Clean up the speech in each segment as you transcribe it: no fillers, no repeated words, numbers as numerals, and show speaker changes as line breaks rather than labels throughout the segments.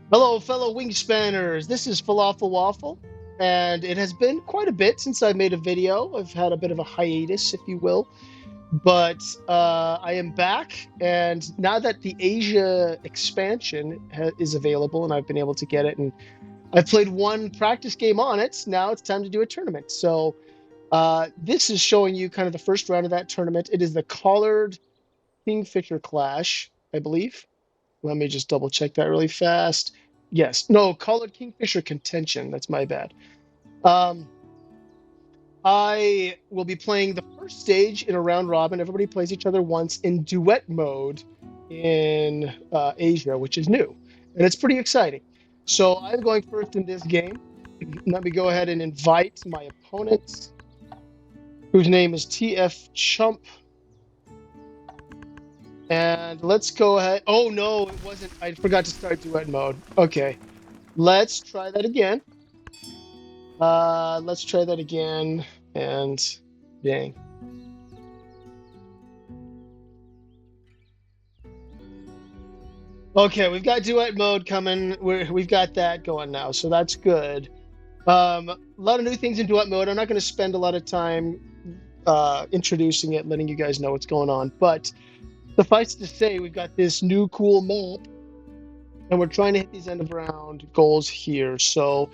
Hello, fellow wingspanners. This is Falafel Waffle, and it has been quite a bit since I made a video. I've had a bit of a hiatus, if you will, but I am back, and now that the Asia expansion is available, and I've been able to get it, and I've played one practice game on it. Now it's time to do a tournament. So this is showing you kind of the first round of that tournament. It is the Collared Kingfisher Clash, I believe. Let me just double check that really fast. Yes, no, Collared Kingfisher Contention. That's my bad. Um, I will be playing the first stage in a round robin. Everybody plays each other once in duet mode in Asia, which is new, and it's pretty exciting. So I'm going first in this game. Let me go ahead and invite my opponent, whose name is TF Chump. And let's go ahead. Oh no, it wasn't. I forgot to start duet mode. Okay, let's try that again. Let's try that again. And dang. Okay, we've got duet mode coming. We've got that going now, so that's good. A lot of new things in duet mode. I'm not going to spend a lot of time introducing it, letting you guys know what's going on. But suffice to say, we've got this new cool map, and we're trying to hit these end of round goals here. So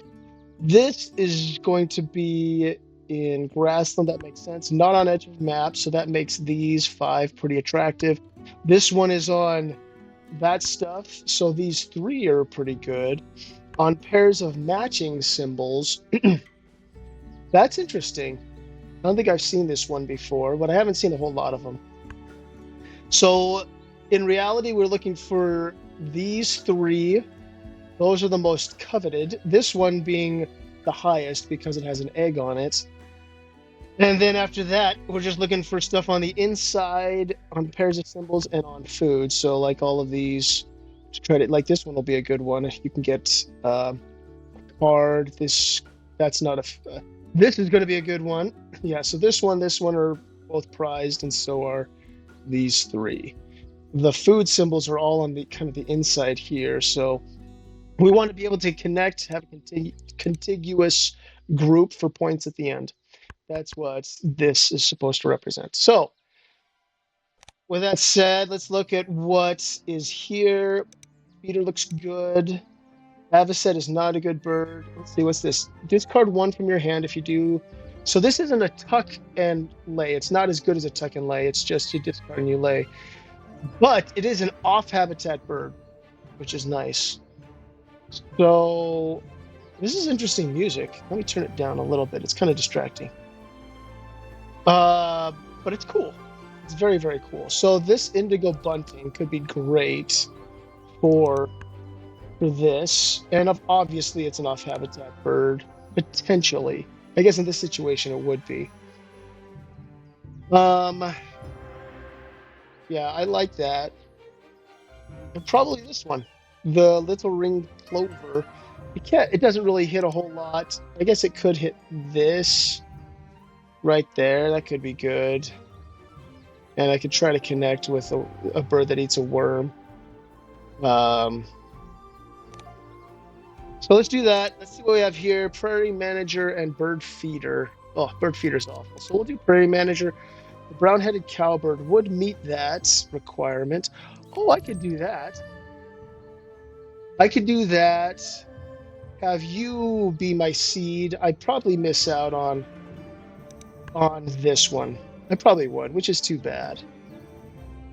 this is going to be in grassland. That makes sense. Not on edge of map, so that makes these five pretty attractive. This one is on that stuff, so these three are pretty good. On pairs of matching symbols, that's interesting. I don't think I've seen this one before, but I haven't seen a whole lot of them. So in reality, we're looking for these three. Those are the most coveted. This one being the highest because it has an egg on it. And then after that, we're just looking for stuff on the inside, on pairs of symbols, and on food. So like all of these, to try to like this one will be a good one. You can get card. That's not a. This is going to be a good one. Yeah. So this one are both prized, and so are these three. The food symbols are all on the kind of the inside here. So we want to be able to connect, have a contiguous group for points at the end. That's what this is supposed to represent. So, with that said, let's look at what is here. Peter looks good. Avocet is not a good bird. Let's see, what's this? Discard one from your hand if you do. So this isn't a tuck and lay. It's not as good as a tuck and lay. It's just you discard and you lay. But it is an off-habitat bird, which is nice. So this is interesting music. Let me turn it down a little bit. It's kind of distracting. Uh, but it's cool. It's very, very cool. So this indigo bunting could be great for this. And obviously it's an off-habitat bird. Potentially. I guess in this situation it would be. Um, yeah, I like that. And probably this one. The little ringed clover. It doesn't really hit a whole lot. I guess it could hit this right there. That could be good. And I could try to connect with a bird that eats a worm. Um, so let's do that. Let's see what we have here. Prairie Manager and Bird Feeder. Oh, Bird Feeder's awful. So we'll do Prairie Manager. The brown-headed cowbird would meet that requirement. Oh, I could do that. I could do that. Have you be my seed. I'd probably miss out on this one. I probably would, which is too bad.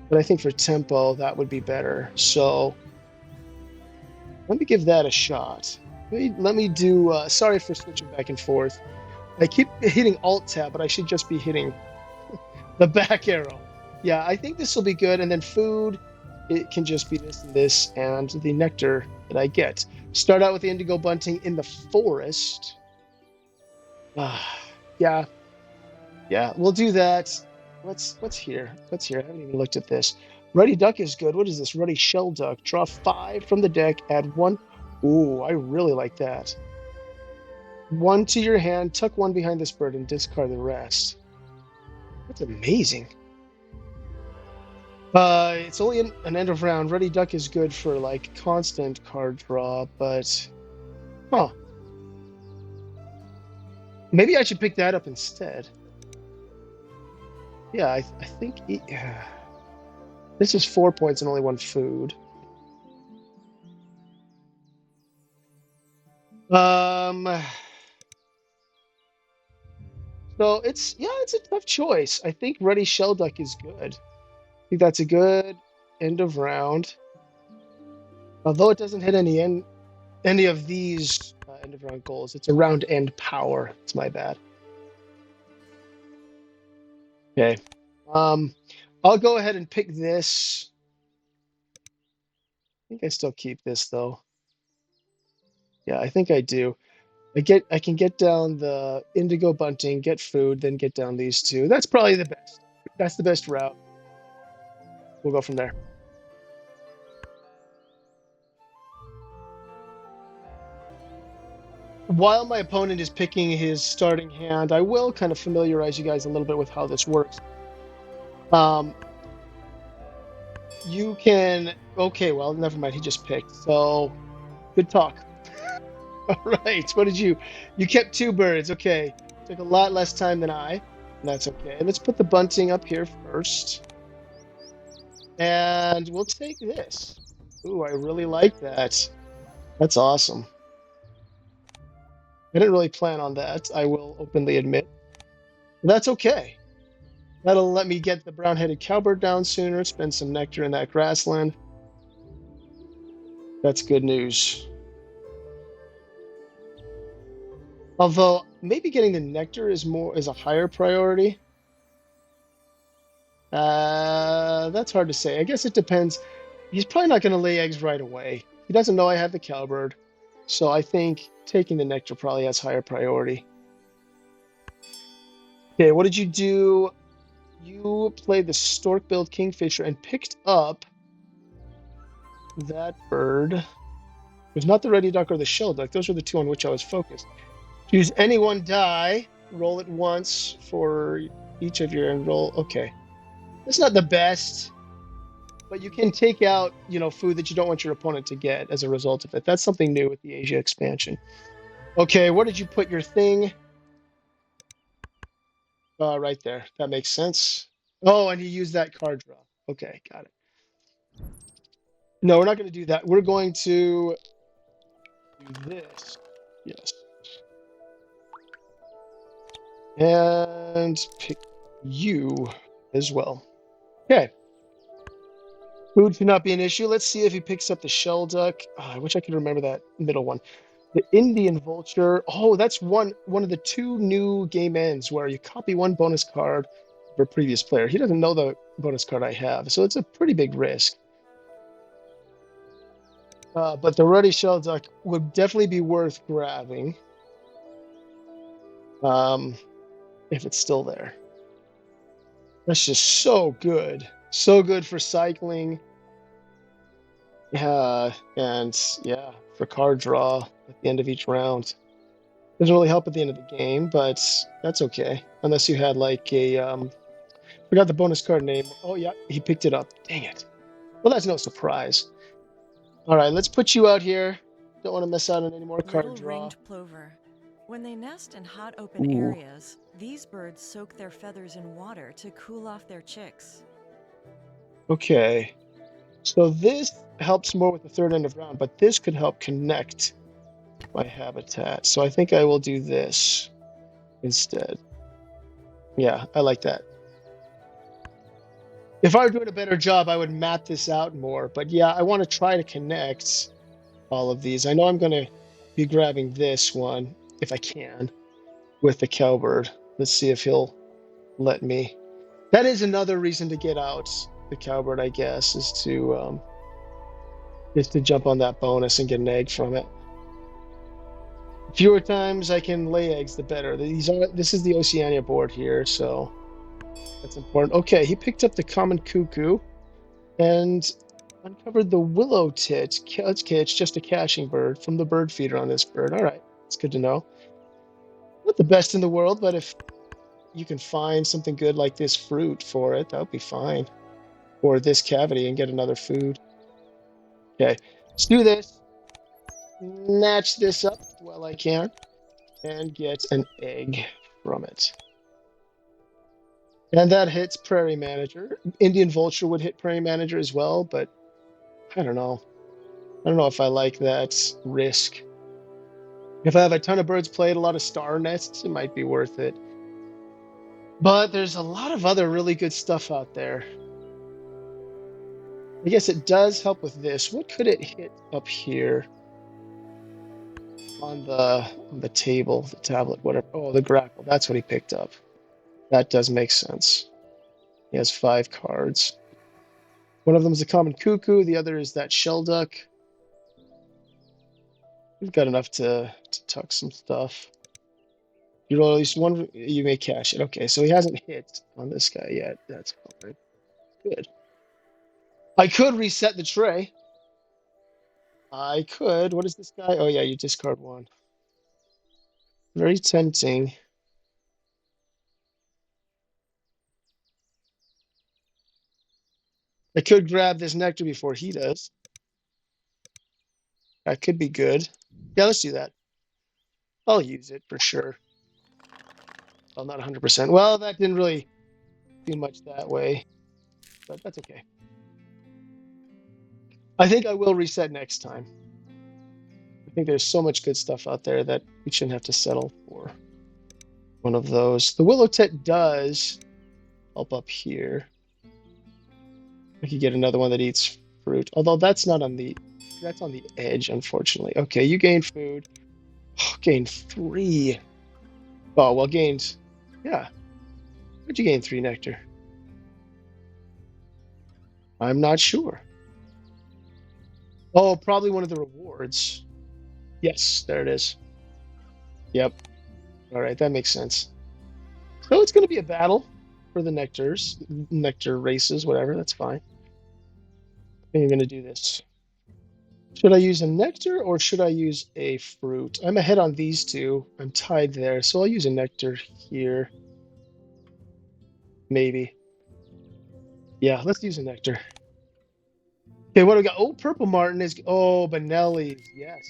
But I think for tempo, that would be better. So let me give that a shot. Let me do, sorry for switching back and forth. I keep hitting Alt Tab, but I should just be hitting the back arrow. Yeah, I think this will be good. And then food, it can just be this and the nectar that I get. Start out with the indigo bunting in the forest. Yeah, yeah, we'll do that. What's here? What's here? I haven't even looked at this. Ruddy duck is good. What is this? Ruddy shell duck. Draw 5 from the deck. Add 1. Ooh, I really like that. 1 to your hand. Tuck 1 behind this bird and discard the rest. That's amazing. It's only an end of round. Ready Duck is good for like constant card draw, but huh. Maybe I should pick that up instead. Yeah, I think this is 4 points and only one food. So it's a tough choice. I think Ready Shell Duck is good. I think that's a good end of round. Although it doesn't hit any of these end of round goals, it's a round end power. It's my bad. Okay. I'll go ahead and pick this. I think I still keep this though. Yeah, I think I do. I can get down the indigo bunting, get food, then get down these two. That's probably the best. That's the best route. We'll go from there. While my opponent is picking his starting hand, I will kind of familiarize you guys a little bit with how this works. You can, okay, well, never mind. He just picked. So good talk. All right. What did you kept two birds. Okay. Took a lot less time than I. That's okay. Let's put the bunting up here first. And we'll take this. Ooh, I really like that. That's awesome. I didn't really plan on that, I will openly admit. That's okay. That'll let me get the brown-headed cowbird down sooner, spend some nectar in that grassland. That's good news. Although maybe getting the nectar is a higher priority. That's hard to say. I guess it depends. He's probably not going to lay eggs right away. He doesn't know I have the cowbird, so I think taking the nectar probably has higher priority. Okay, what did you do? You played the stork-billed kingfisher and picked up that bird. It was not the ready duck or the shell duck. Those were the two on which I was focused. Choose any one die. Roll it once for each of your and roll. Okay. It's not the best, but you can take out, food that you don't want your opponent to get as a result of it. That's something new with the Asia expansion. Okay, where did you put your thing? Right there. That makes sense. Oh, and you use that card draw. Okay, got it. No, we're not going to do that. We're going to do this. Yes. And pick you as well. Okay. Food should not be an issue. Let's see if he picks up the shell duck. Oh, I wish I could remember that middle one. The Indian vulture. Oh, that's one of the two new game ends where you copy one bonus card for a previous player. He doesn't know the bonus card I have, so it's a pretty big risk. But the ruddy shell duck would definitely be worth grabbing. If it's still there. That's just so good. So good for cycling. And yeah, for card draw at the end of each round. Doesn't really help at the end of the game, but that's okay. Unless you had like forgot the bonus card name. Oh yeah, he picked it up. Dang it. Well, that's no surprise. All right, let's put you out here. Don't want to miss out on any more card
Little
draw.
ringed plover. When they nest in hot open areas, these birds soak their feathers in water to cool off their chicks.
Okay. So this helps more with the third end of round, but this could help connect my habitat. So I think I will do this instead. Yeah, I like that. If I were doing a better job, I would map this out more. But yeah, I want to try to connect all of these. I know I'm going to be grabbing this one, if I can, with the cowbird. Let's see if he'll let me. That is another reason to get out the cowbird, I guess, is to jump on that bonus and get an egg from it. Fewer times I can lay eggs, the better. This is the Oceania board here, so that's important. Okay, he picked up the common cuckoo and uncovered the willow tit. Okay, it's just a caching bird from the bird feeder on this bird. All right, it's good to know. Not the best in the world, but if you can find something good like this fruit for it, that would be fine. or this cavity and get another food. Okay, let's do this. Snatch this up while I can and get an egg from it. And that hits Prairie Manager. Indian Vulture would hit Prairie Manager as well, but I don't know. I don't know if I like that risk. If I have a ton of birds played, a lot of star nests, it might be worth it. But there's a lot of other really good stuff out there. I guess it does help with this. What could it hit up here on the table, the tablet, whatever? Oh, the grackle. That's what he picked up. That does make sense. He has 5 cards. One of them is a common cuckoo. The other is that shell duck. We've got enough to tuck some stuff. You roll at least one, you may cash it. Okay, so he hasn't hit on this guy yet. That's fine. Good. I could reset the tray. I could. What is this guy? Oh, yeah, you discard 1. Very tempting. I could grab this nectar before he does. That could be good. Yeah, let's do that. I'll use it for sure. Well, not 100%. Well, that didn't really do much that way, but that's okay. I think I will reset next time. I think there's so much good stuff out there that we shouldn't have to settle for one of those. The Willow Tit does help up here. I could get another one that eats fruit, although that's not on the, that's on the edge, unfortunately. Okay, you gain food. Oh, gain 3. Oh, well, gained, yeah. Where'd you gain 3 nectar? I'm not sure. Oh, probably one of the rewards. Yes, there it is. Yep. All right, that makes sense. So it's going to be a battle for the nectar races, whatever. That's fine. I think I'm going to do this. Should I use a nectar or should I use a fruit? I'm ahead on these two. I'm tied there, so I'll use a nectar here. Maybe. Yeah, let's use a nectar. Okay, what do we got? Oh, Purple Martin is... Oh, Benelli's. Yes.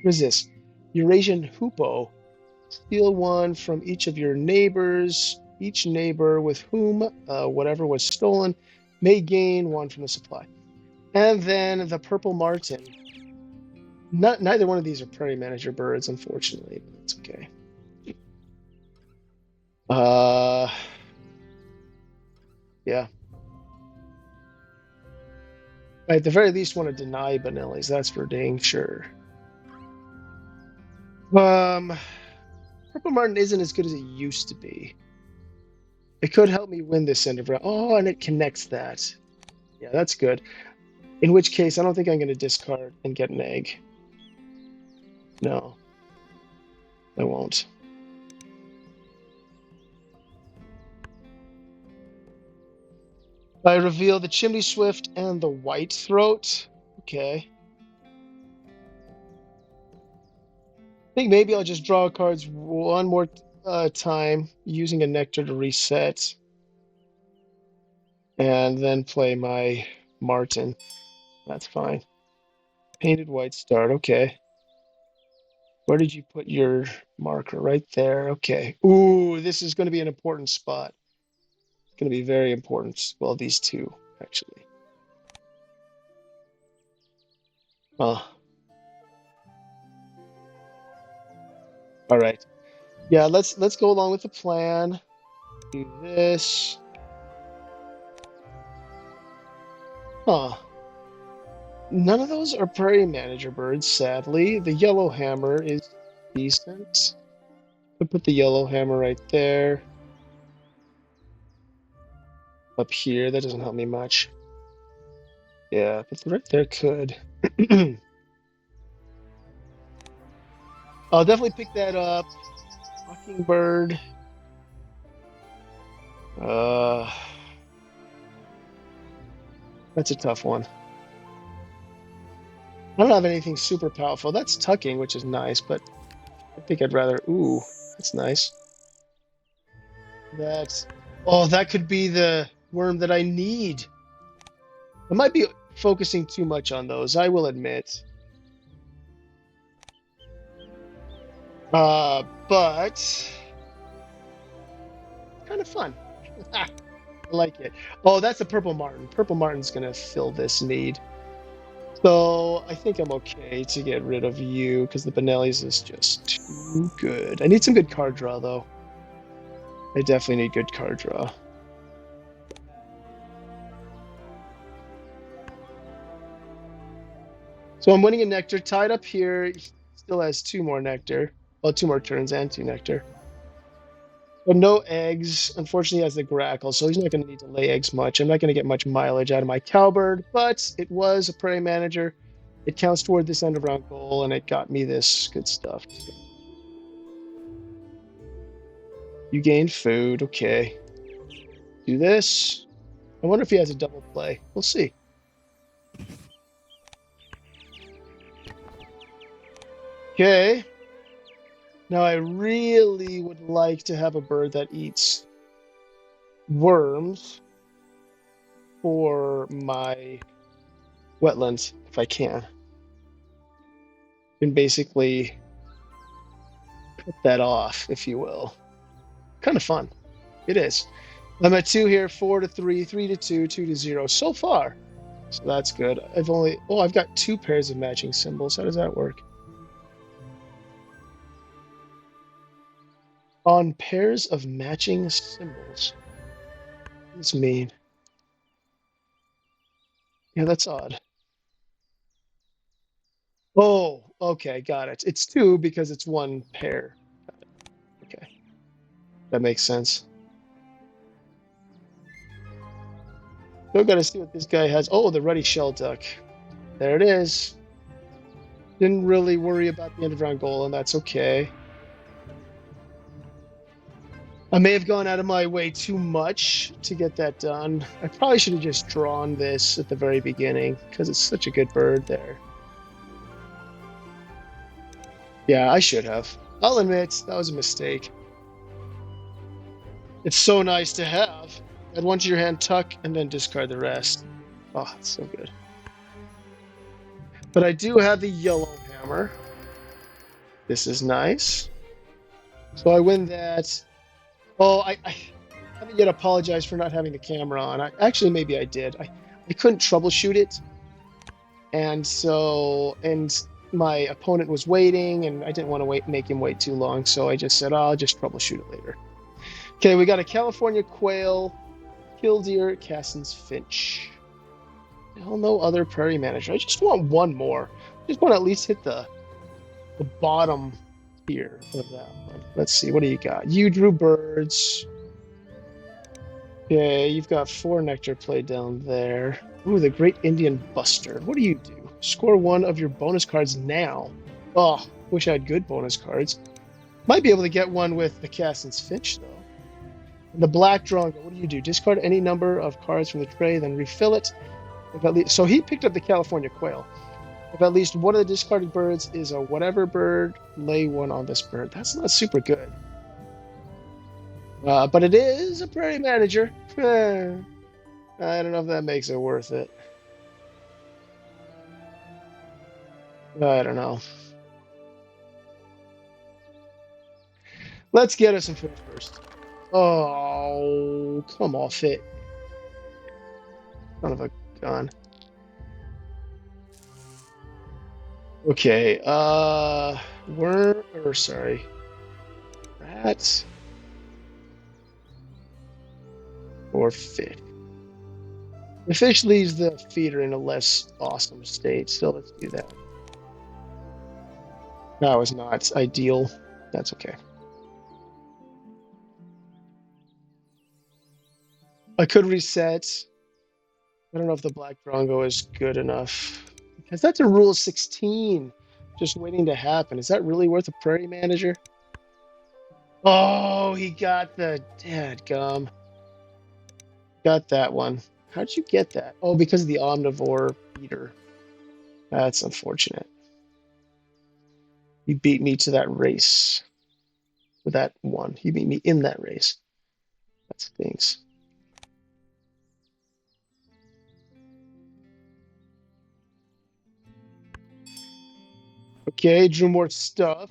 What is this? Eurasian Hoopoe. Steal 1 from each of your neighbors. Each neighbor with whom whatever was stolen may gain 1 from the supply. And then the Purple Martin. Neither one of these are Prairie Manager birds, unfortunately. But that's okay. Yeah. I at the very least want to deny Benelli's. That's for dang sure. Purple Martin isn't as good as it used to be. It could help me win this end of round. Oh, and it connects that. Yeah, that's good. In which case, I don't think I'm going to discard and get an egg. No, I won't. I reveal the Chimney Swift and the White Throat. Okay. I think maybe I'll just draw cards one more time using a nectar to reset. And then play my Martin. That's fine. Painted white start. Okay. Where did you put your marker? Right there. Okay. Ooh, this is going to be an important spot. It's going to be very important. Well, these two, actually. All right. Yeah, let's go along with the plan. Do this. Huh. None of those are Prairie Manager birds, sadly. The Yellow Hammer is decent. I'll put the Yellow Hammer right there. Up here, that doesn't help me much. Yeah, but right there could. I'll definitely pick that up. Mockingbird. That's a tough one. I don't have anything super powerful. That's tucking, which is nice, but I think I'd rather... Ooh, that's nice. That's... Oh, that could be the worm that I need. I might be focusing too much on those, I will admit. But kind of fun. I like it. Oh, that's a purple martin. Purple martin's gonna fill this need. So I think I'm okay to get rid of you because the Benelli's is just too good. I need some good card draw though. I definitely need good card draw. So I'm winning a nectar, tied up here. He still has 2 more nectar. Well, 2 more turns and 2 nectar. But no eggs. Unfortunately, he has the grackle, so he's not going to need to lay eggs much. I'm not going to get much mileage out of my cowbird, but it was a prairie manager. It counts toward this end of round goal, and it got me this good stuff. You gained food. Okay. Do this. I wonder if he has a double play. We'll see. Okay. Now I really would like to have a bird that eats worms for my wetlands, if I can. And basically cut that off, if you will. Kind of fun. It is. I'm at 2 here, 4 to 3, 3 to 2, 2 to 0 so far. So that's good. I've got 2 pairs of matching symbols. How does that work? On pairs of matching symbols. What does this mean? Yeah, that's odd. Oh, okay, got it. It's 2 because it's 1 pair. Okay, that makes sense. Still got to see what this guy has. Oh, the ruddy shell duck. There it is. Didn't really worry about the end of round goal, and that's okay. I may have gone out of my way too much to get that done. I probably should have just drawn this at the very beginning because it's such a good bird there. Yeah, I should have. I'll admit that was a mistake. It's so nice to have. Add 1 to your hand, tuck, and then discard the rest. Oh, it's so good. But I do have the yellow hammer. This is nice. So I win that. Oh, I haven't yet apologized for not having the camera on. Actually, maybe I did. I couldn't troubleshoot it. And my opponent was waiting, and I didn't want to make him wait too long. So I just said, I'll just troubleshoot it later. Okay, we got a California quail, killdeer, Cassin's finch. Hell, no other prairie manager. I just want 1 more. I just want to at least hit the bottom tier of that one. Let's see, what do you got? You drew birds. Okay, you've got 4 nectar played down there. Ooh, the Great Indian Buster. What do you do? Score 1 of your bonus cards now. Oh, wish I had good bonus cards. Might be able to get one with the Cassin's Finch, though. The Black Drongo, what do you do? Discard any number of cards from the tray, then refill it. So he picked up the California quail. If at least one of the discarded birds is a whatever bird, lay 1 on this bird. That's not super good. But it is a prairie manager. I don't know if that makes it worth it. I don't know. Let's get us some food first. Oh, come off it. Son of a gun. Okay, rat or fish. The fish leaves the feeder in a less awesome state, so let's do that. That was not ideal. That's okay. I could reset. I don't know if the Black Drongo is good enough. Because that's a rule 16 just waiting to happen. Is that really worth a prairie manager? Oh, he got the dadgum. Got that one. How'd you get that? Oh, because of the omnivore feeder. That's unfortunate. He beat me to that race. With that one. He beat me in that race. That stinks. Okay, drew more stuff.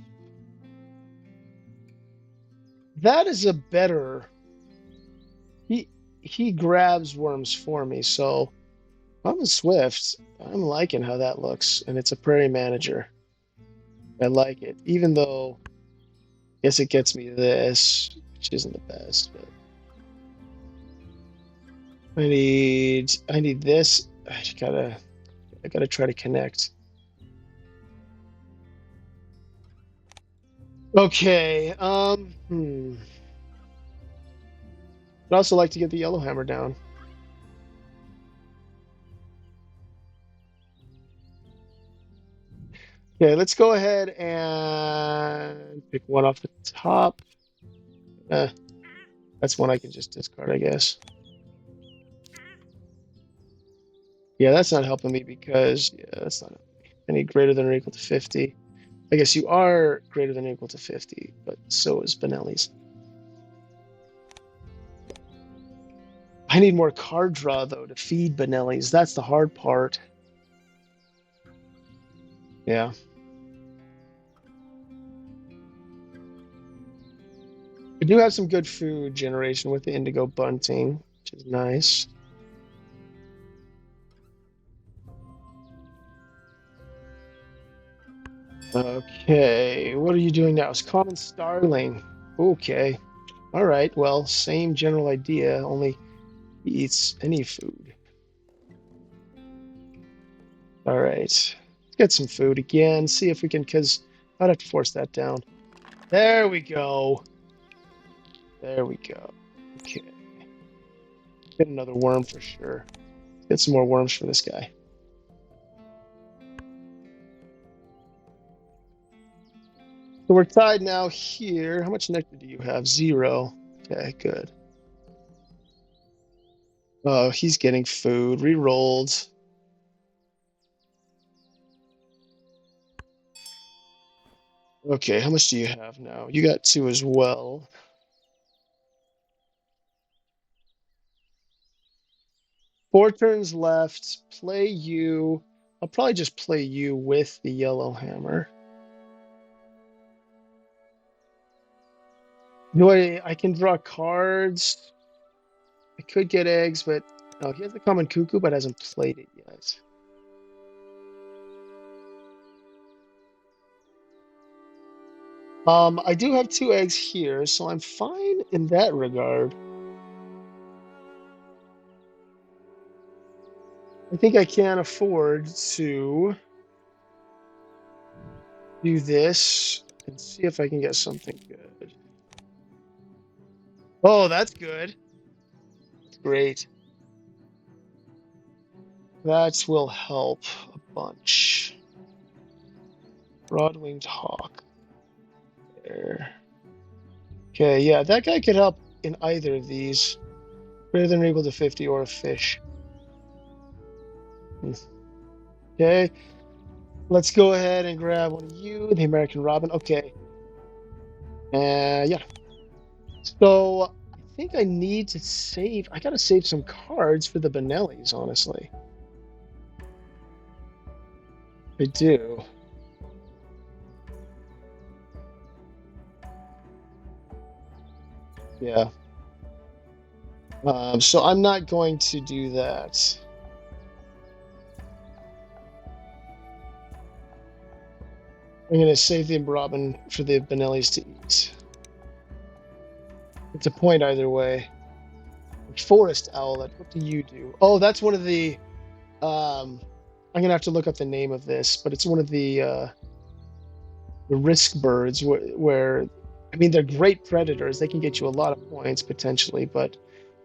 That is a better. He grabs worms for me, so I'm a Swift. I'm liking how that looks, and it's a prairie manager. I like it, even though I guess it gets me this, which isn't the best, but I need this. I gotta try to connect. Okay, I'd also like to get the yellow hammer down. Okay, let's go ahead and pick one off the top. Eh, that's one I can just discard, I guess. Yeah, that's not helping me because, yeah, that's not any greater than or equal to 50. I guess you are greater than or equal to 50, but so is Benelli's. I need more card draw, though, to feed Benelli's. That's the hard part. Yeah. We do have some good food generation with the indigo bunting, which is nice. Okay, what are you doing now? It's common starling. Okay. All right, well, same general idea, only he eats any food. All right, let's get some food again, see if we can, because I'd have to force that down. There we go. There we go. Okay. Get another worm for sure. Get some more worms for this guy. So we're tied now here. How much nectar do you have? 0. Okay, good. Oh, he's getting food. Rerolled. Okay, how much do you have now? You got 2 as well. 4 turns left. Play you. I'll probably just play you with the yellow hammer. I can draw cards. I could get eggs, but no, he has the common cuckoo, but hasn't played it yet. I do have 2 eggs here, so I'm fine in that regard. I think I can afford to do this and see if I can get something good. Oh, that's good. Great. That will help a bunch. Broad-winged hawk. There. Okay, yeah, that guy could help in either of these. Greater than or equal to 50 or a fish. Okay. Let's go ahead and grab one of you, the American Robin. Okay. Yeah. So I think I need to save. I gotta save some cards for the Benellis, honestly. I do. Yeah. So I'm not going to do that. I'm going to save the Robin for the Benellis to eat. It's a point either way. Forest Owlet, what do you do? Oh, that's one of the. I'm going to have to look up the name of this, but it's one of the risk birds where, I mean, they're great predators. They can get you a lot of points potentially, but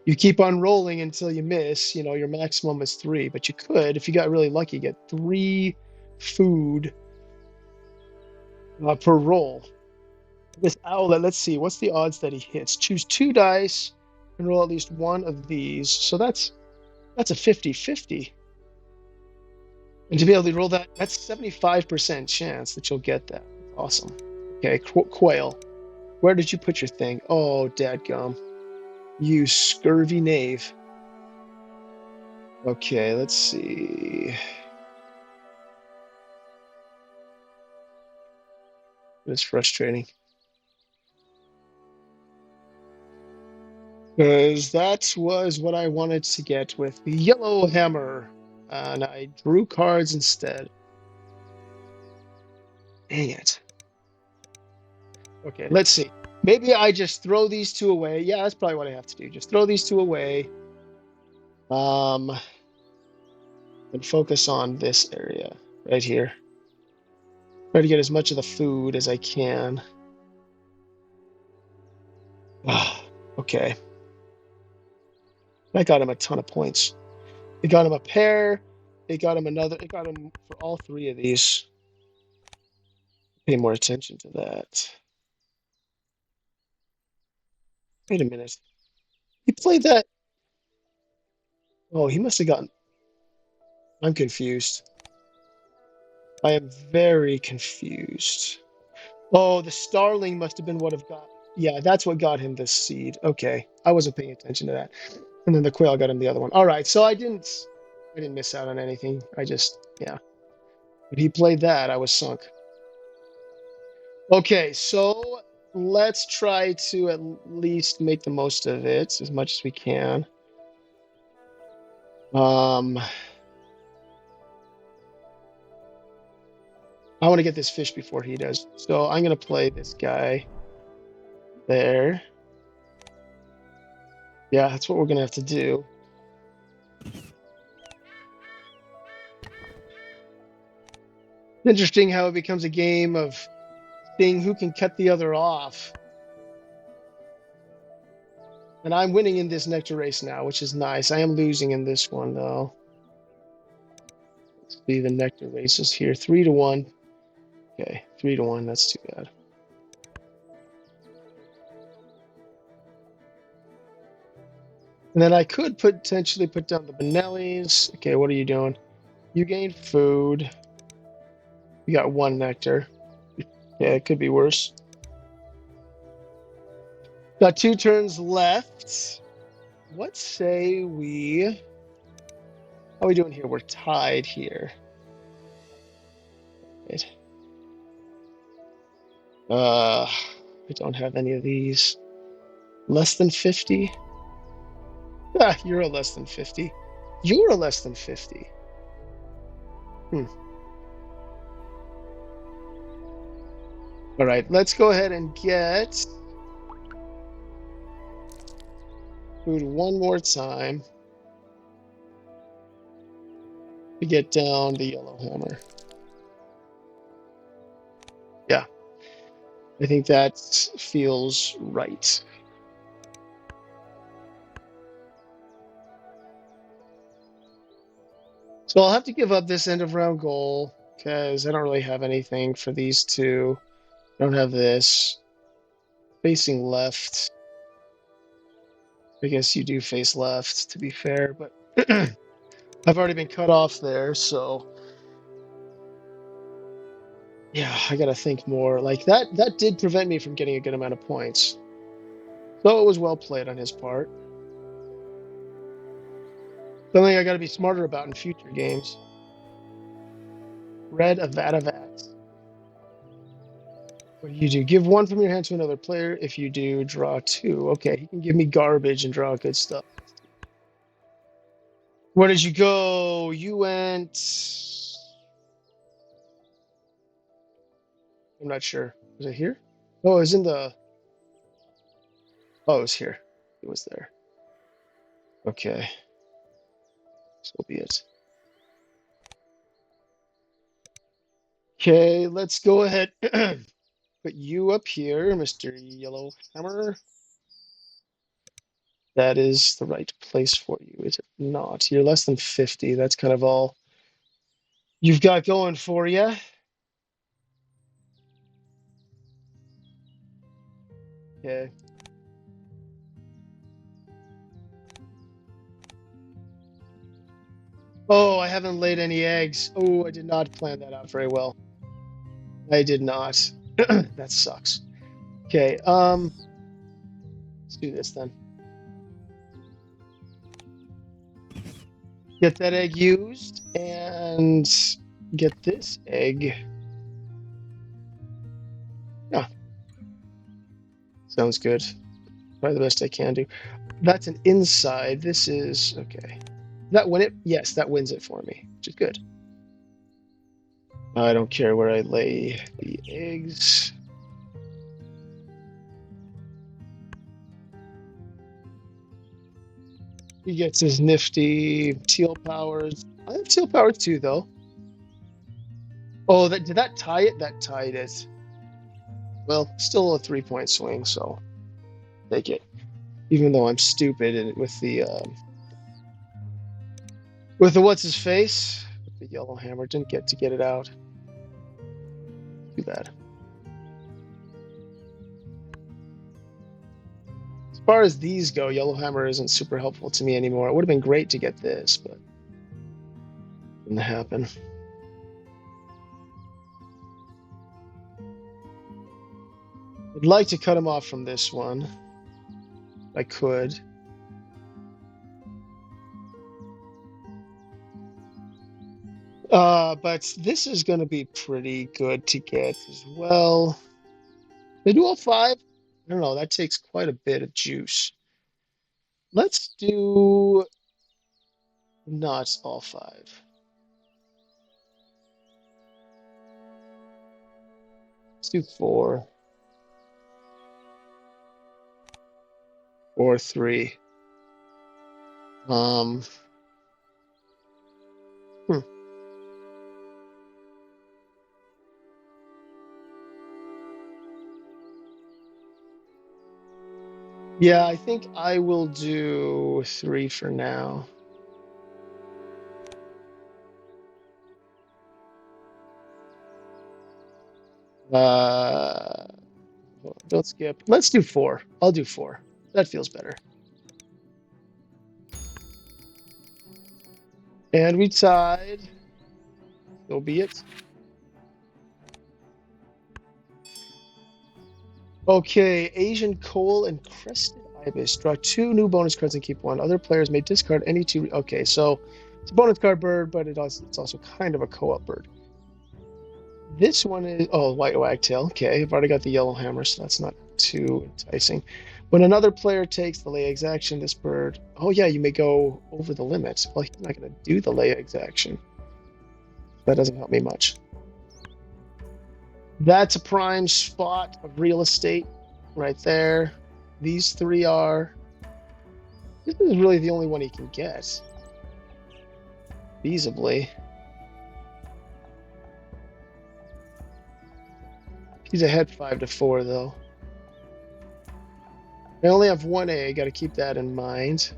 you keep on rolling until you miss. You know, your maximum is 3, but you could, if you got really lucky, get 3 food per roll. This owlet, let's see, what's the odds that he hits? Choose 2 dice and roll at least 1 of these. So that's a 50-50. And to be able to roll that, that's 75% chance that you'll get that. Awesome. Okay, quail. Where did you put your thing? Oh, dadgum. You scurvy knave. Okay, let's see. It's frustrating. Because that was what I wanted to get with the yellow hammer. And I drew cards instead. Dang it. Okay, let's see. Maybe I just throw these two away. Yeah, that's probably what I have to do. Just throw these two away. And focus on this area right here. Try to get as much of the food as I can. Okay. That got him a ton of points. It got him a pair. It got him another. It got him for all three of these. Pay more attention to that. Wait a minute. He played that. Oh, he must have gotten. I'm confused. I am very confused. Oh, the starling must have been what have got. Yeah, that's what got him this seed. Okay, I wasn't paying attention to that. And then the quail got him the other one. All right, so I didn't miss out on anything. Yeah. But he played that, I was sunk. Okay, so let's try to at least make the most of it as much as we can. I want to get this fish before he does. So I'm going to play this guy there. Yeah, that's what we're going to have to do. Interesting how it becomes a game of seeing who can cut the other off. And I'm winning in this nectar race now, which is nice. I am losing in this one, though. Let's see the nectar races here. 3-1. Okay, 3-1. That's too bad. And then I could potentially put down the Benellis. Okay, what are you doing? You gain food. You got 1 nectar. Yeah, it could be worse. Got 2 turns left. What say we... How are we doing here? We're tied here. Right. I don't have any of these. Less than 50? Ah, you're a less than 50. You're a less than 50. All right, let's go ahead and get food one more time to get down the yellow hammer. Yeah, I think that feels right. So I'll have to give up this end of round goal because I don't really have anything for these two. I don't have this. Facing left. I guess you do face left, to be fair, but I've already been cut off there, so yeah, I gotta think more. Like that did prevent me from getting a good amount of points. So it was well played on his part. Something I gotta be smarter about in future games. Red Avavat. What do you do? Give 1 from your hand to another player. If you do, draw 2. Okay, he can give me garbage and draw good stuff. Where did you go? You went... I'm not sure. Was it here? Oh, it was in the... Oh, it was here. It was there. Okay. So be it. Okay, let's go ahead. Put you up here, Mr. Yellowhammer. That is the right place for you, is it not? You're less than 50. That's kind of all you've got going for you. Okay. Oh, I haven't laid any eggs. Oh, I did not plan that out very well. I did not. That sucks. Okay, let's do this then. Get that egg used and get this egg. Yeah, sounds good. Try the best I can do. That's an inside. This is okay. That win it? Yes, that wins it for me, which is good. I don't care where I lay the eggs. He gets his nifty teal powers. I have teal powers too, though. Oh, did that tie it? That tied it. Well, still a 3-point swing, so take it. Even though I'm stupid and with the what's his face, the yellow hammer didn't get to get it out. Too bad. As far as these go, yellow hammer isn't super helpful to me anymore. It would have been great to get this, but didn't happen. I'd like to cut him off from this one. If I could. But this is going to be pretty good to get as well. They do all 5? I don't know. That takes quite a bit of juice. Let's do not all 5. Let's do 4. Or 3. Hmm. Yeah, I think I will do 3 for now. Don't skip. Let's do 4. I'll do 4. That feels better. And we tied. So be it. Okay, Asian Coal and Crested Ibis. Draw 2 new bonus cards and keep 1. Other players may discard any 2. Okay, so it's a bonus card bird, but it's also kind of a co-op bird. This one is white wagtail. Okay, I've already got the yellow hammer, so that's not too enticing. When another player takes the lay eggs action, this bird. Oh yeah, you may go over the limit. Well, he's not going to do the lay eggs action. That doesn't help me much. That's a prime spot of real estate right there. These 3 are. This is really the only one he can get. Feasibly. He's ahead 5-4, though. I only have 1 egg. Got to keep that in mind.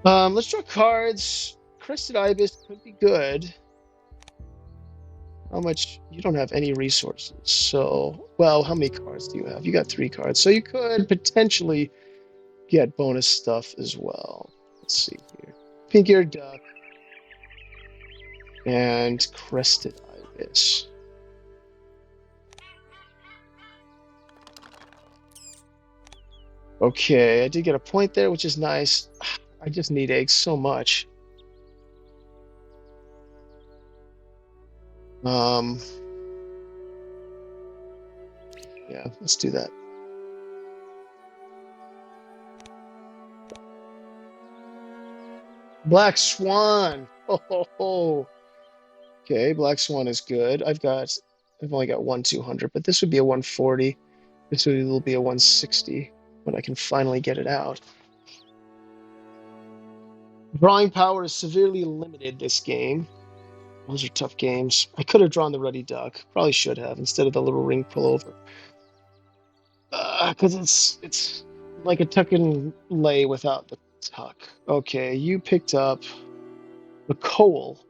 Let's draw cards. Crested Ibis could be good. How much? You don't have any resources. So, well, how many cards do you have? You got 3 cards. So you could potentially get bonus stuff as well. Let's see here. Pink-eared duck. And Crested Ibis. Okay, I did get a point there, which is nice. I just need eggs so much. Yeah, let's do that. Black Swan. Oh. Okay, Black Swan is good. I've only got 200, but this would be a 140. This will be a 160 when I can finally get it out. Drawing power is severely limited this game. Those are tough games. I could have drawn the Ruddy Duck. Probably should have instead of the little ring pullover. Because it's like a tuck and lay without the tuck. Okay, you picked up the coal.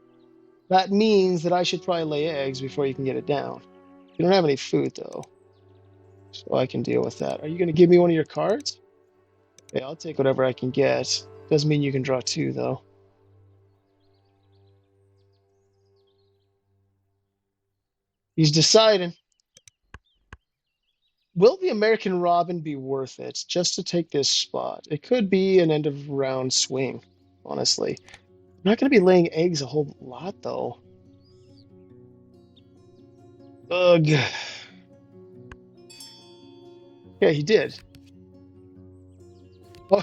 That means that I should probably lay eggs before you can get it down. You don't have any food, though. So I can deal with that. Are you going to give me one of your cards? Okay, I'll take whatever I can get. Doesn't mean you can draw 2, though. He's deciding. Will the American Robin be worth it just to take this spot? It could be an end of round swing, honestly. I'm not going to be laying eggs a whole lot, though. Ugh. Yeah, he did. Oh,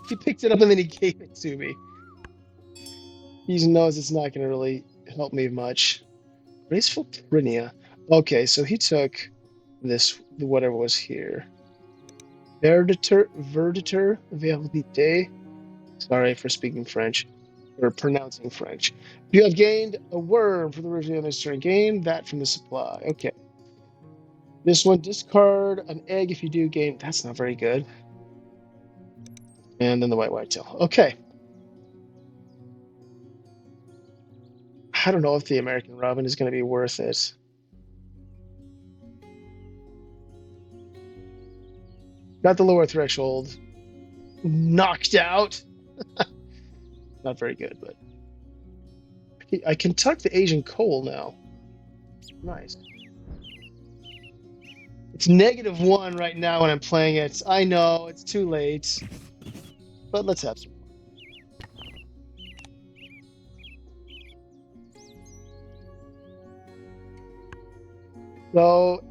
he picked it up and then he gave it to me. He knows it's not going to really help me much. Graceful Prinia. Okay, so he took this, whatever was here. Verditor, Verditer, Sorry for speaking French, or pronouncing French. You have gained a worm for the review of this turn. Gain that from the supply. Okay. This one, discard an egg if you do gain. That's not very good. And then the white tail. Okay. I don't know if the American Robin is going to be worth it. Got the lower threshold knocked out. Not very good, but I can tuck the Asian coal now. Nice. It's -1 right now when I'm playing it. I know it's too late, but let's have some. So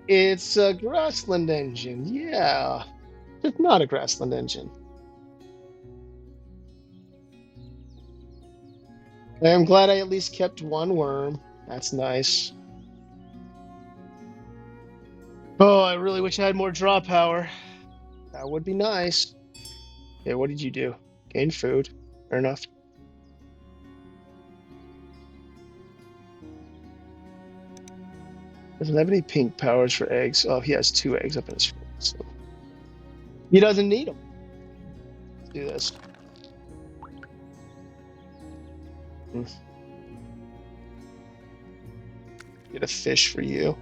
it's a grassland engine. Yeah, it's not a grassland engine. I'm glad I at least kept one worm. That's nice. Oh, I really wish I had more draw power. That would be nice. Okay, what did you do? Gain food. Fair enough. Doesn't have any pink powers for eggs. Oh, he has 2 eggs up in his face. So. He doesn't need them. Let's do this. Get a fish for you.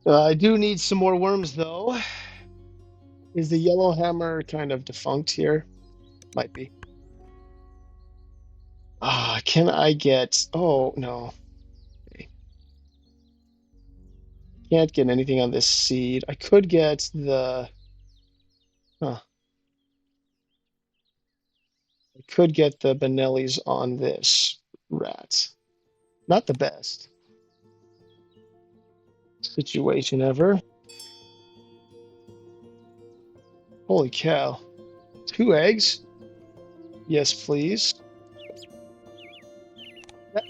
I do need some more worms, though. Is the yellow hammer kind of defunct here? Might be. Can I get... Oh, no. Okay. Can't get anything on this seed. I could get the... Huh. I could get the Benellis on this rat. Not the best situation ever. Holy cow. 2 eggs? Yes, please.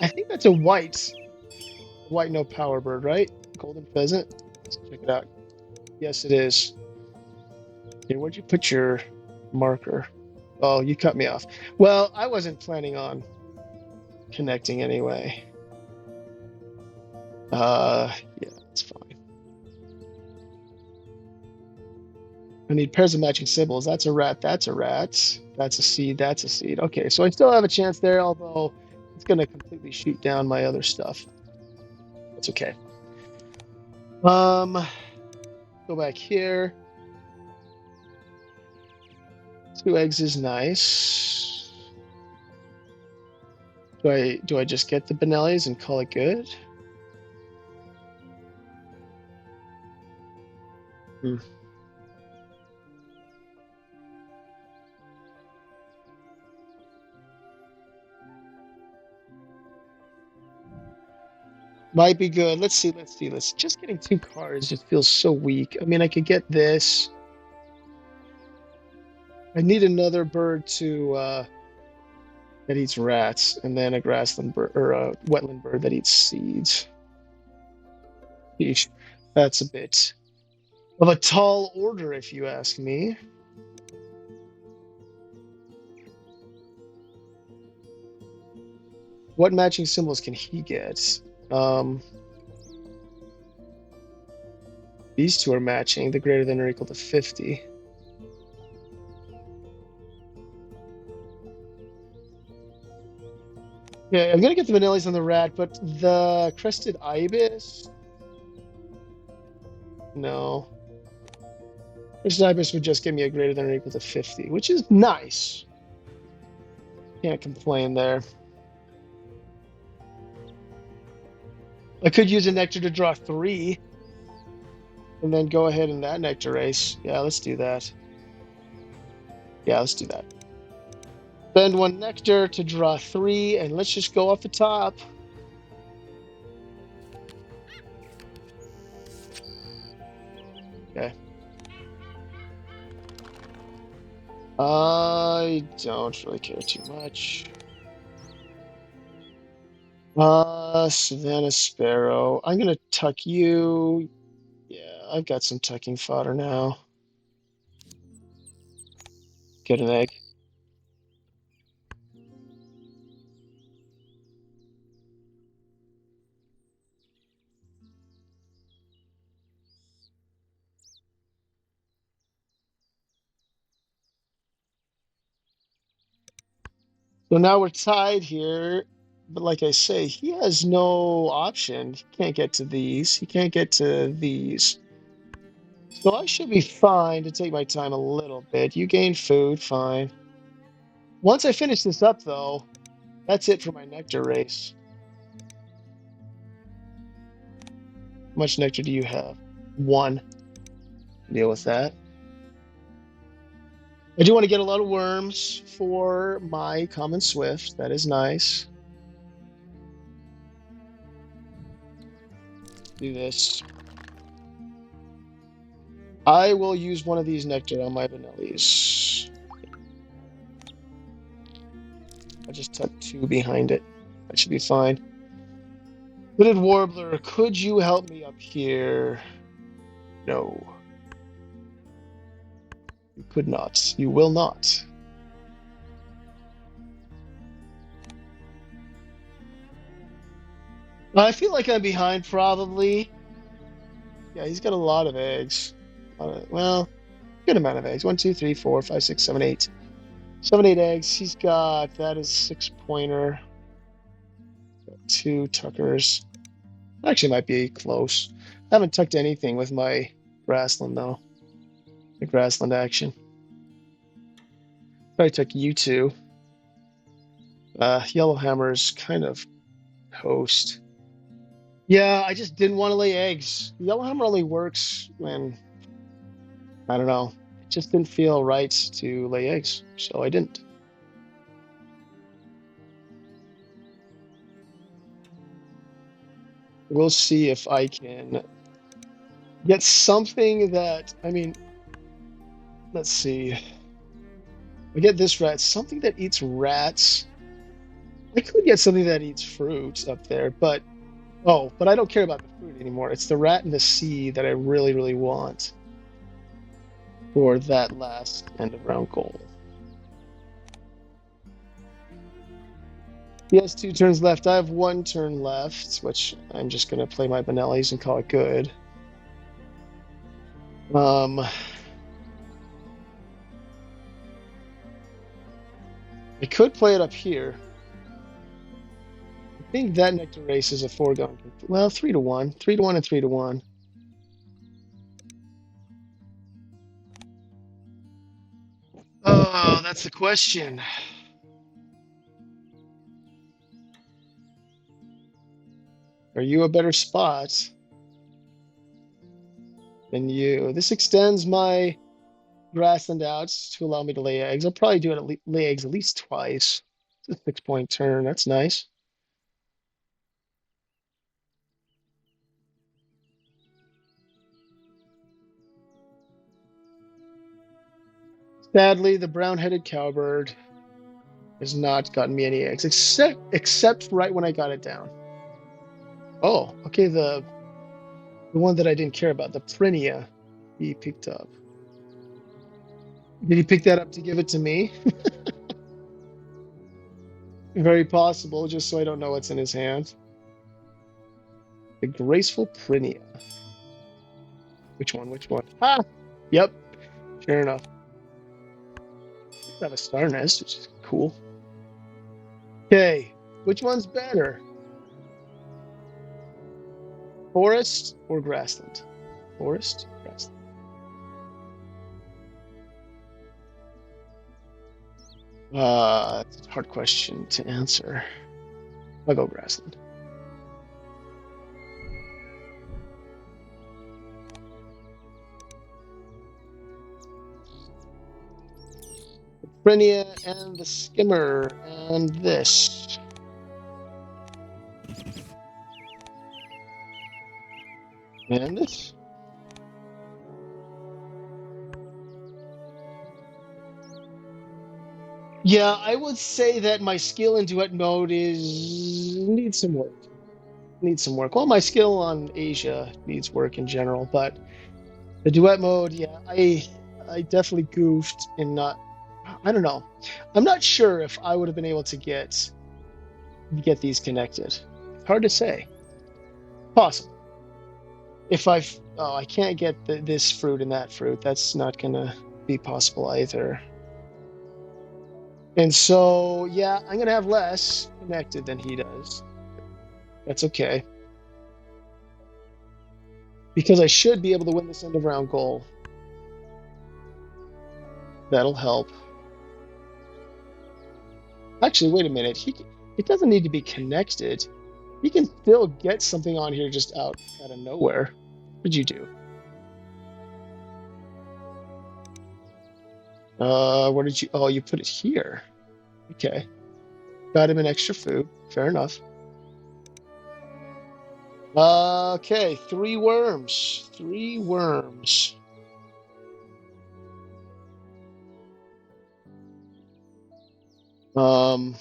I think that's a white no power bird, right? Golden pheasant. Let's check it out. Yes, it is. Okay, where'd you put your marker? Oh, you cut me off. Well, I wasn't planning on connecting anyway. Yeah, it's fine. I need pairs of matching symbols. That's a rat. That's a rat. That's a seed. That's a seed. Okay, so I still have a chance there, although it's going to completely shoot down my other stuff. That's okay. Go back here. 2 eggs is nice. Do I just get the Benellis and call it good? Might be good. Let's see. Just getting 2 cards just feels so weak. I mean, I could get this. I need another bird to that eats rats, and then a grassland bird or a wetland bird that eats seeds. Eesh. That's a bit of a tall order, if you ask me. What matching symbols can he get? These 2 are matching. The greater than or equal to 50. Yeah, I'm gonna get the Benellis on the rat, but the crested ibis. No. Crested ibis would just give me a greater than or equal to 50, which is nice. Can't complain there. I could use a nectar to draw 3, and then go ahead in that nectar race. Yeah, let's do that. Yeah, let's do that. Spend 1 nectar to draw 3, and let's just go off the top. I don't really care too much. Savannah Sparrow. I'm gonna tuck you. Yeah, I've got some tucking fodder now. Get an egg. So now we're tied here. But like I say, he has no option. He can't get to these. He can't get to these. So I should be fine to take my time a little bit. You gain food, fine. Once I finish this up, though, that's it for my nectar race. How much nectar do you have? One. Deal with that. I do want to get a lot of worms for my common swift. That is nice. Do this. I will use one of these nectar on my vanillis. I'll just tuck two behind it. That should be fine. Hooded Warbler, could you help me up here? No. You could not. You will not. I feel like I'm behind, probably. Yeah, he's got a lot of eggs. Well, good amount of eggs. 1, 2, 3, 4, 5, 6, 7, 8. 7, 8 eggs. He's got, that is 6-pointer. 2 tuckers. Actually, might be close. I haven't tucked anything with my grassland, though. The grassland action. Probably took you two. Yellowhammer's kind of toast. Yeah, I just didn't want to lay eggs. Yellowhammer only works when, I don't know, it just didn't feel right to lay eggs, so I didn't. We'll see if I can get something that, I mean, let's see. I get this rat, something that eats rats. I could get something that eats fruit up there, but but I don't care about the fruit anymore. It's the rat and the sea that I really, really want for that last end of round goal. He has 2 turns left. I have 1 turn left, which I'm just going to play my Benellis and call it good. I could play it up here. I think that nectar race is a foregone. Well, 3-1. 3-1 and 3-1. Oh, that's the question. Are you a better spot than you? This extends my grassland out to allow me to lay eggs. I'll probably do it lay eggs at least twice. It's a 6-point turn. That's nice. Sadly, the brown-headed cowbird has not gotten me any eggs, except right when I got it down. Oh, okay, the one that I didn't care about, the Prinia, he picked up. Did he pick that up to give it to me? Very possible, just so I don't know what's in his hand. The graceful Prinia. Which one? Which one? Ah! Yep. Sure enough. Have a star nest, which is cool. Okay, which one's better? Forest or grassland? Forest, grassland. It's a hard question to answer. I'll go grassland. Brenia and the skimmer and this. And this. Yeah, I would say that my skill in duet mode needs some work. Needs some work. Well, my skill on Asia needs work in general, but the duet mode, yeah, I definitely goofed in not. I don't know. I'm not sure if I would have been able to get these connected. It's hard to say. Possible. If I can't get this fruit and that fruit, that's not gonna be possible either. And so, yeah, I'm gonna have less connected than he does. That's okay because I should be able to win this end of round goal. That'll help. Actually, wait a minute. It doesn't need to be connected. He can still get something on here just out of nowhere. What'd you do? Where did you? Oh, you put it here. Okay. Got him an extra food. Fair enough. Okay, 3 worms. 3 worms. Um,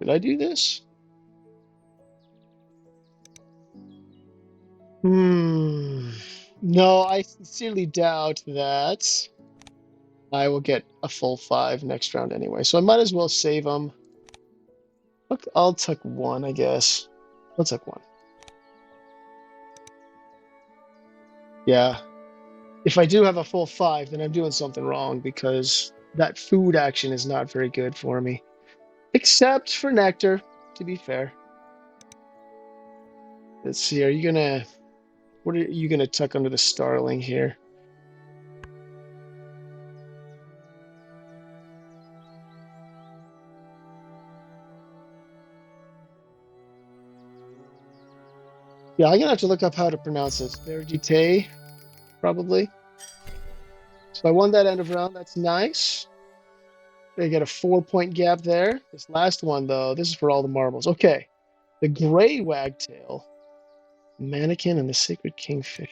did I do this? No, I sincerely doubt that I will get a full 5 next round anyway. So I might as well save them. Look, I'll tuck 1, I guess. I'll tuck 1. Yeah. If I do have a full 5, then I'm doing something wrong because that food action is not very good for me. Except for nectar, to be fair. Let's see, what are you gonna tuck under the starling here? Yeah, I'm gonna have to look up how to pronounce this. Vergite, probably. So I won that end of round. That's nice. They get a 4-point gap there. This last one, though, this is for all the marbles. Okay. The gray wagtail, mannequin, and the sacred kingfisher.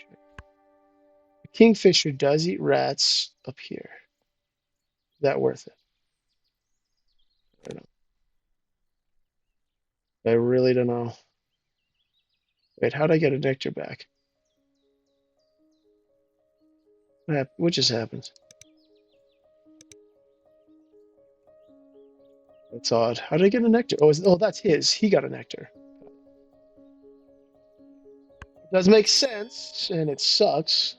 The kingfisher does eat rats up here. Is that worth it? I don't know. I really don't know. Wait, how'd I get a nectar back? What just happened? That's odd. How did I get a nectar? Oh, that's his. He got a nectar. It does make sense, and it sucks.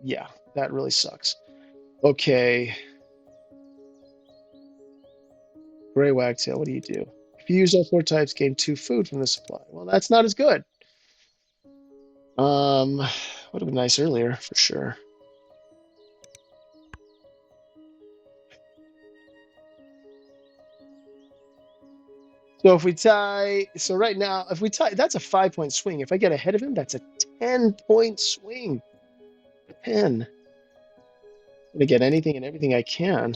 Yeah, that really sucks. Okay. Gray wagtail, what do you do? If you use all 4 types, gain 2 food from the supply. Well, that's not as good. Would have been nice earlier, for sure. So if we tie, so right now, if we tie, that's a 5-point swing. If I get ahead of him, that's a 10-point swing. 10. I'm gonna get anything and everything I can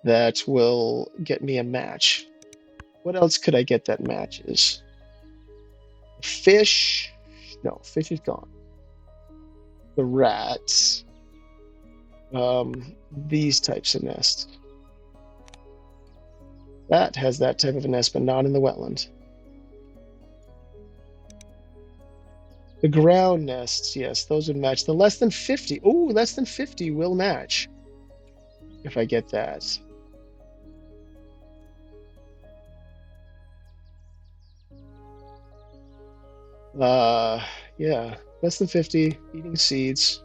that will get me a match. What else could I get that matches? Fish. No, fish is gone. The rats. These types of nests. That has that type of a nest, but not in the wetland. The ground nests, yes, those would match. The less than 50. Oh, less than 50 will match if I get that. Yeah, less than 50, eating seeds.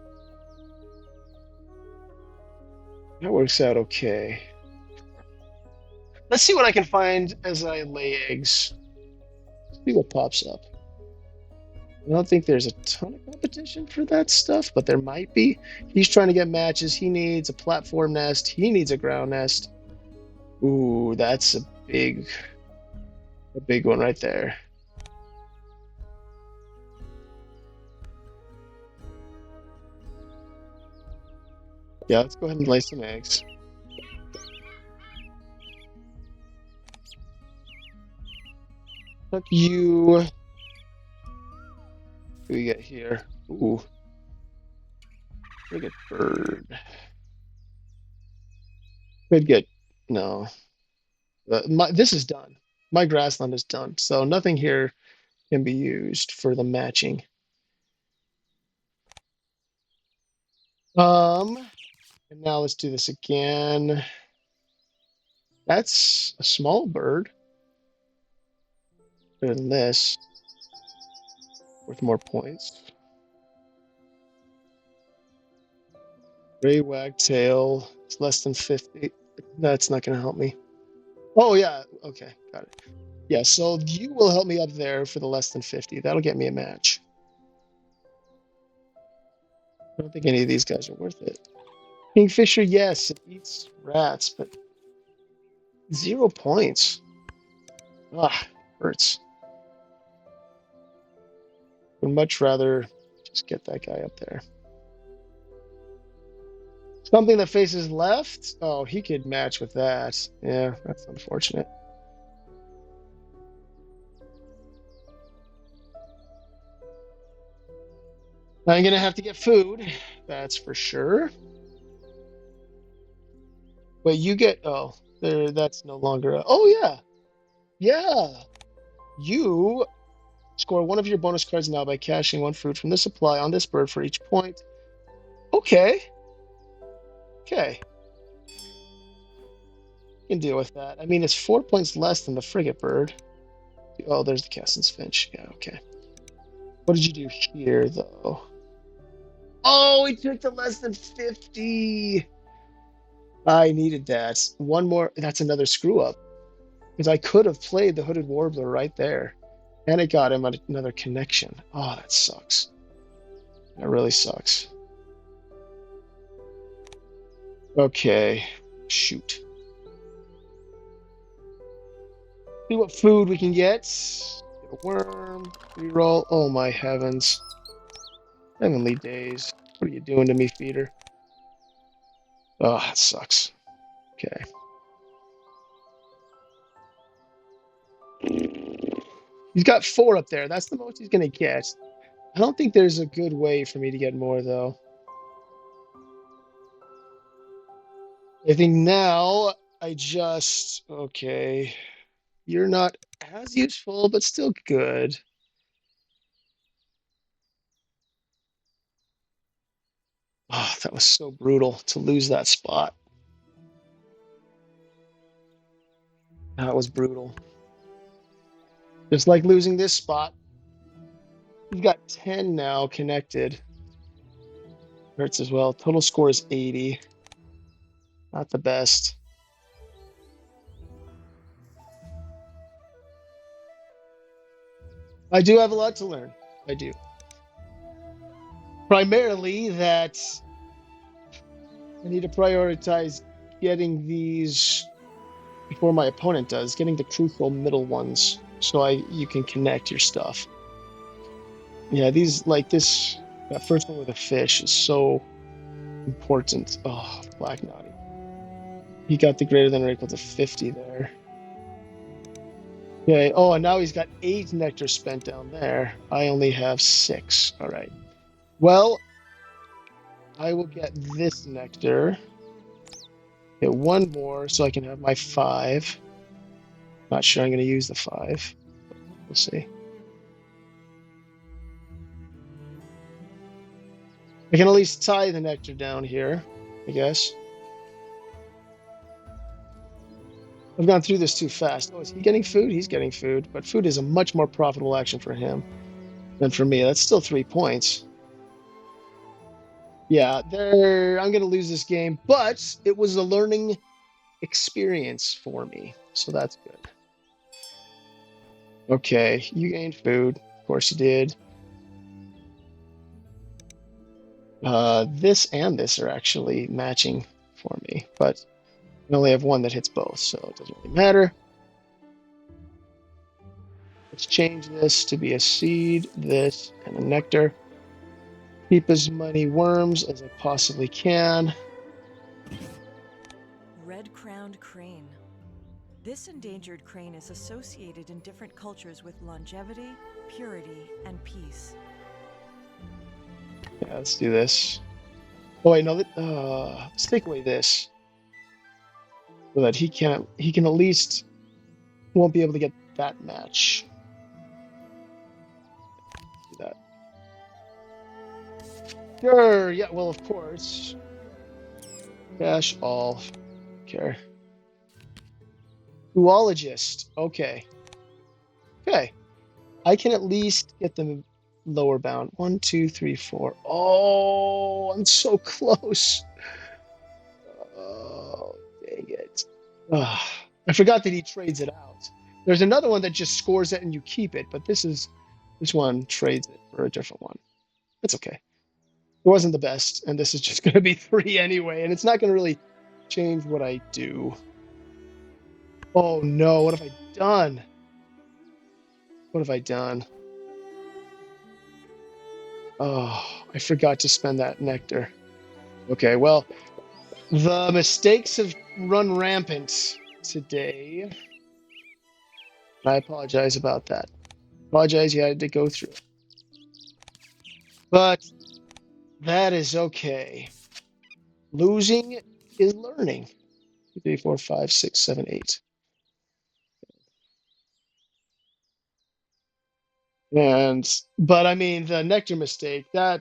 That works out okay. Let's see what I can find as I lay eggs. See what pops up. I don't think there's a ton of competition for that stuff, but there might be. He's trying to get matches. He needs a platform nest. He needs a ground nest. Ooh, that's a big one right there. Yeah, let's go ahead and lay some eggs. Look, you. What do we get here? Ooh, Frigate bird. Good. No. This is done. My grassland is done. So nothing here can be used for the matching. And now let's do this again. That's a small bird. Better than this. Worth more points. Gray wagtail. It's less than 50. That's not going to help me. Oh, yeah. Okay. Got it. Yeah, so you will help me up there for the less than 50. That'll get me a match. I don't think any of these guys are worth it. Kingfisher, yes, it eats rats, but 0 points. Ah, hurts. Would much rather just get that guy up there. Something that faces left? Oh, he could match with that. Yeah, that's unfortunate. I'm gonna have to get food. That's for sure. But you get there. That's no longer. Oh yeah, yeah. You score one of your bonus cards now by cashing one food from the supply on this bird for each point. Okay. Okay. Can deal with that. I mean, it's 4 points less than the frigate bird. Oh, there's the Cassin's Finch. Yeah, okay. What did you do here, though? Oh, he took the less than 50. I needed that. One more. That's another screw up. Because I could have played the Hooded Warbler right there. And it got him another connection. Oh, that sucks. That really sucks. Okay. Shoot. See what food we can get. Get a worm. Reroll. Oh my heavens. Heavenly days. What are you doing to me, feeder? Oh, that sucks. Okay. He's got 4 up there. That's the most he's going to get. I don't think there's a good way for me to get more, though. I think now I just... Okay. You're not as useful, but still good. Oh, that was so brutal to lose that spot. That was brutal. Just like losing this spot. You've got 10 now connected. Hurts as well. Total score is 80. Not the best. I do have a lot to learn. I do. Primarily that I need to prioritize getting these before my opponent does, getting the crucial middle ones so you can connect your stuff. Yeah, these like this that first one with a fish is so important. Oh, Black Naughty. He got the greater than or equal to 50 there. Okay. Oh, and now he's got 8 nectar spent down there. I only have 6. All right. Well, I will get this nectar. Get 1 more so I can have my 5. Not sure I'm going to use the 5. We'll see. I can at least tie the nectar down here, I guess. I've gone through this too fast. Oh, is he getting food? He's getting food, but food is a much more profitable action for him than for me. That's still 3 points. Yeah, I'm going to lose this game, but it was a learning experience for me, so that's good. Okay, you gained food. Of course you did. This and this are actually matching for me, but I only have 1 that hits both, so it doesn't really matter. Let's change this to be a seed, this, and a nectar. Keep as many worms as I possibly can.
Red-crowned crane. This endangered crane is associated in different cultures with longevity, purity, and peace.
Yeah, let's do this. Oh wait, no. Let's take away this so that he can at least won't be able to get that match. Do that. Sure. Yeah. Well, of course. Cash all. Care. Zoologist. Okay. Okay. I can at least get them lower bound. One, two, three, four. Oh, I'm so close. Oh, dang it. Ah, I forgot that he trades it out. There's another one that just scores it and you keep it, but this one trades it for a different one. That's okay. It wasn't the best, and this is just going to be 3 anyway, and it's not going to really change what I do. Oh no, what have I done? What have I done? Oh, I forgot to spend that nectar. Okay, well, the mistakes have run rampant today. I apologize about that. Apologize you had to go through it. But that is okay. Losing is learning. 2, 3, 4, 5, 6, 7, 8. But I mean the nectar mistake, I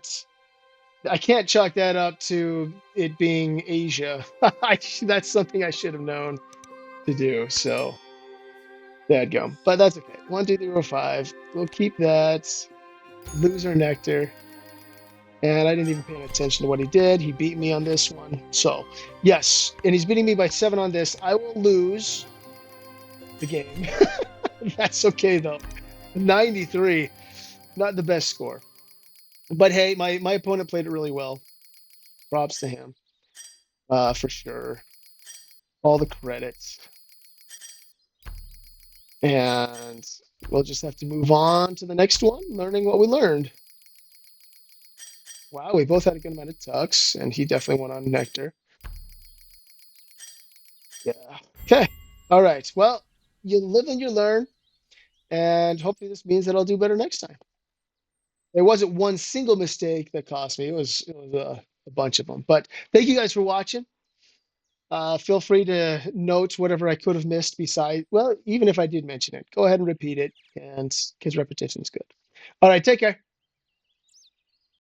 can't chalk that up to it being Asia. That's something I should have known to do. So there you go. But that's okay. 1, 2, 3, 4, 5. We'll keep that. Loser nectar. And I didn't even pay attention to what he did. He beat me on this one. So, yes. And he's beating me by 7 on this. I will lose the game. That's okay, though. 93. Not the best score. But hey, my opponent played it really well. Props to him. For sure. All the credits. And we'll just have to move on to the next one, learning what we learned. Wow, we both had a good amount of tucks, and he definitely went on nectar. Yeah. Okay. All right. Well, you live and you learn, and hopefully this means that I'll do better next time. There wasn't one single mistake that cost me. It was a bunch of them. But thank you guys for watching. Feel free to note whatever I could have missed besides, well, even if I did mention it, go ahead and repeat it, and because repetition is good. All right, take care.